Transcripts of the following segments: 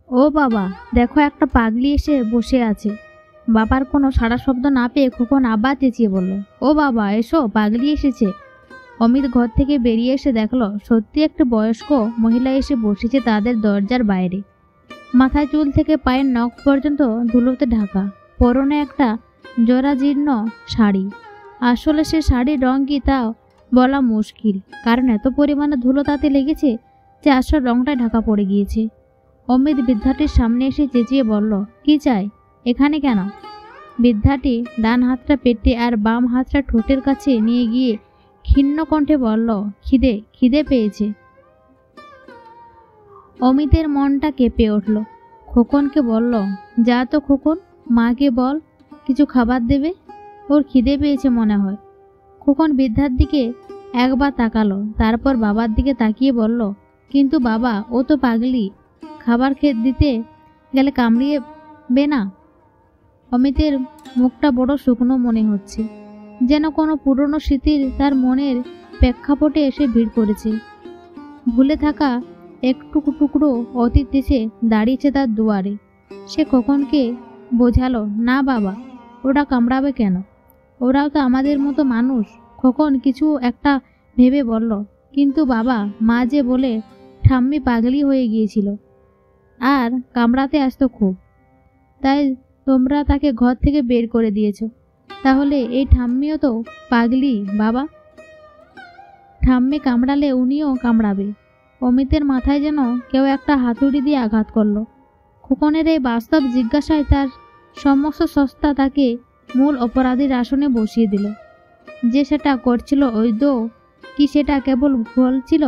ও বাবা, দেখো একটা পাগলি এসে বসে আছে। বাবার কোনো সাড়া শব্দ না পেয়ে খোকন আবার চেঁচিয়ে বলল, ও বাবা এসো, পাগলি এসেছে। অমিত ঘর থেকে বেরিয়ে এসে দেখলো সত্যি একটা বয়স্ক মহিলা এসে বসেছে তাদের দরজার বাইরে। মাথায় চুল থেকে পায়ের নখ পর্যন্ত ধুলোতে ঢাকা, পরনে একটা জরাজীর্ণ শাড়ি। আসলে সে শাড়ির রং কি তা বলা মুশকিল, কারণ এত পরিমাণে ধুলো তাতে লেগেছে যে আসল রংটাই ঢাকা পড়ে গিয়েছে। অমিত বৃদ্ধাটির সামনে এসে চেঁচিয়ে বলল, কি চাই, এখানে কেন? বৃদ্ধাটি ডান হাতটা পেটে আর বাম হাতটা ঠোঁটের কাছে নিয়ে গিয়ে ক্ষীণ কণ্ঠে বলল, খিদে খিদে পেয়েছে। অমিতের মনটা কেঁপে উঠল। খোকনকে বলল, যা তো খোকন, মাকে বল কিছু খাবার দেবে, ওর খিদে পেয়েছে মনে হয়। খোকন বৃদ্ধার দিকে একবার তাকালো, তারপর বাবার দিকে তাকিয়ে বলল, কিন্তু বাবা ও তো পাগলি, খাবার দিতে গেলে কামড়িয়ে না। অমিতের মুখটা বড় শুকনো মনে হচ্ছে, যেন কোনো পুরনো স্মৃতির তার মনের প্রেক্ষাপটে এসে ভিড় করেছে। ভুলে থাকা একটু টুকরো অতীত এসে দাঁড়িয়েছে তার দুয়ারে। সে খোকনকে বোঝালো, না বাবা, ওরা কামড়াবে কেন, ওরাও তো আমাদের মতো মানুষ। খোকন কিছু একটা ভেবে বলল, কিন্তু বাবা, মা যে বলে ঠাম্মি পাগলি হয়ে গিয়েছিল আর কামড়াতে আসতো খুব, তাই তোমরা তাকে ঘর থেকে বের করে দিয়েছ। তাহলে এই ঠাম্মিও তো পাগলি বাবা, ঠাম্মি কামড়ালে উনিও কামড়াবে। অমিতের মাথায় যেন কেউ একটা হাতুড়ি দিয়ে আঘাত করলো। খোকনের এই বাস্তব জিজ্ঞাসায় তার সমস্ত সস্তা তাকে মূল অপরাধীর আসনে বসিয়ে দিল। যে সেটা করছিল ওই কি সেটা কেবল ভুল ছিল?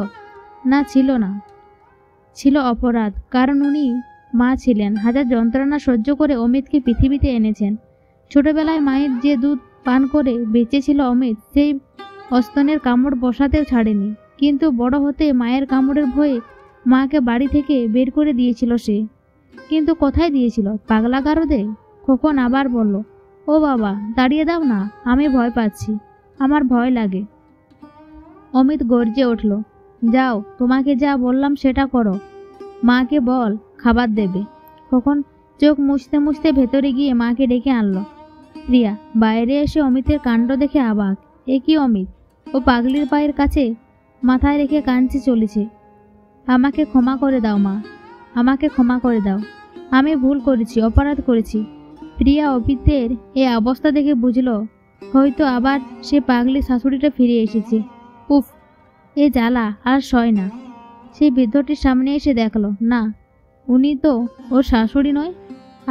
না, ছিল না, ছিল অপরাধ, কারণ উনি মা ছিলেন। হাজার যন্ত্রণা সহ্য করে অমিতকে পৃথিবীতে এনেছেন। ছোটবেলায় মায়ের যে দুধ পান করে বেঁচেছিল অমিত, সেই অস্তনের কামড় বসাতেও ছাড়েনি। কিন্তু বড় হতে মায়ের কামড়ের ভয়ে মাকে বাড়ি থেকে বের করে দিয়েছিল সে। কিন্তু কোথায় দিয়েছিল? পাগলা গারদে। খোকন আবার বলল, ও বাবা, দাঁড়িয়ে দাও না, আমি ভয় পাচ্ছি, আমার ভয় লাগে। অমিত গর্জে উঠল, যাও, তোমাকে যা বললাম সেটা করো, মাকে বল খাবার দেবে। খোকন চোখ মুছতে মুছতে ভেতরে গিয়ে মাকে ডেকে আনলো। প্রিয়া বাইরে এসে অমিতের কাণ্ড দেখে অবাক। এ কি অমিত, ও পাগলির পায়ের কাছে মাথায় রেখে কাঁদছে চলেছে। আমাকে ক্ষমা করে দাও মা, আমাকে ক্ষমা করে দাও, আমি ভুল করেছি, অপরাধ করেছি। প্রিয়া অমিতের এই অবস্থা দেখে বুঝলো হয়তো আবার সে পাগলি শাশুড়িটা ফিরে এসেছে। উফ, এ জ্বালা আর সয় না। সেই বৃদ্ধটির সামনে এসে দেখলো, না, উনি তো ওর শাশুড়ি নয়।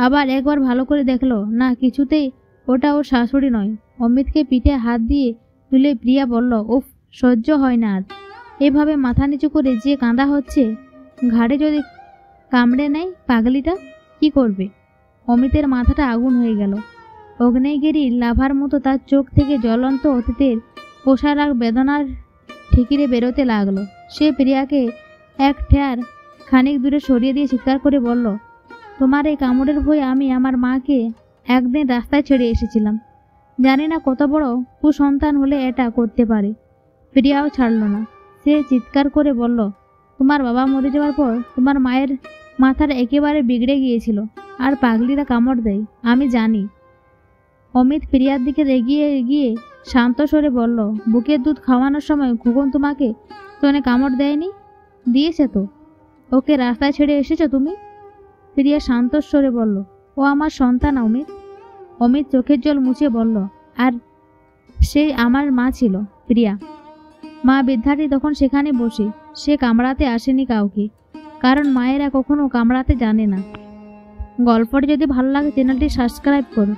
আবার একবার ভালো করে দেখলো, না, কিছুতেই ওটা ওর শাশুড়ি নয়। অমিতকে পিঠে হাত দিয়ে তুলে প্রিয়া বলল, উফ, সহ্য হয় না আর। এভাবে মাথা নিচু করে যে কাঁদা হচ্ছে, ঘাড়ে যদি কামড়ে নেয় পাগলিটা, কি করবে? অমিতের মাথাটা আগুন হয়ে গেল। অগ্নেয়গিরির লাভার মতো তার চোখ থেকে জ্বলন্ত অতীতের পোষারাগ বেদনার ঠিকিরে বেরোতে লাগলো। সে প্রিয়াকে এক ঠেয়ার খানিক দূরে সরিয়ে দিয়ে চিৎকার করে বলল, তোমার এই কামড়ের ভয়ে আমি আমার মাকে একদিন রাস্তায় ছেড়ে এসেছিলাম। জানি না কত বড় কুসন্তান হলে এটা করতে পারে। প্রিয়াও ছাড়ল না। সে চিৎকার করে বলল, তোমার বাবা মরে যাওয়ার পর তোমার মায়ের মাথাটা একেবারে বিগড়ে গিয়েছিল আর পাগলিরা কামড় দেয়, আমি জানি। অমিত প্রিয়ার দিকে এগিয়ে গিয়ে শান্ত স্বরে বলল, বুকের দুধ খাওয়ানোর সময় খোকন তোমাকে স্তনে কামড় দেয়নি? দিয়েছে তো। ওকে রাস্তায় ছেড়ে এসেছো তুমি? প্রিয়া শান্ত স্বরে বলল, ও আমার সন্তান অমিত। অমিত চোখের জল মুছে বলল, আর সেই আমার মা ছিল প্রিয়া। মা বৃদ্ধাটি তখন সেখানে বসে। সে কামড়াতে আসেনি কাউকে, কারণ মায়েরা কখনো কামড়াতে জানে না। গল্পটি যদি ভালো লাগে চ্যানেলটি সাবস্ক্রাইব করো।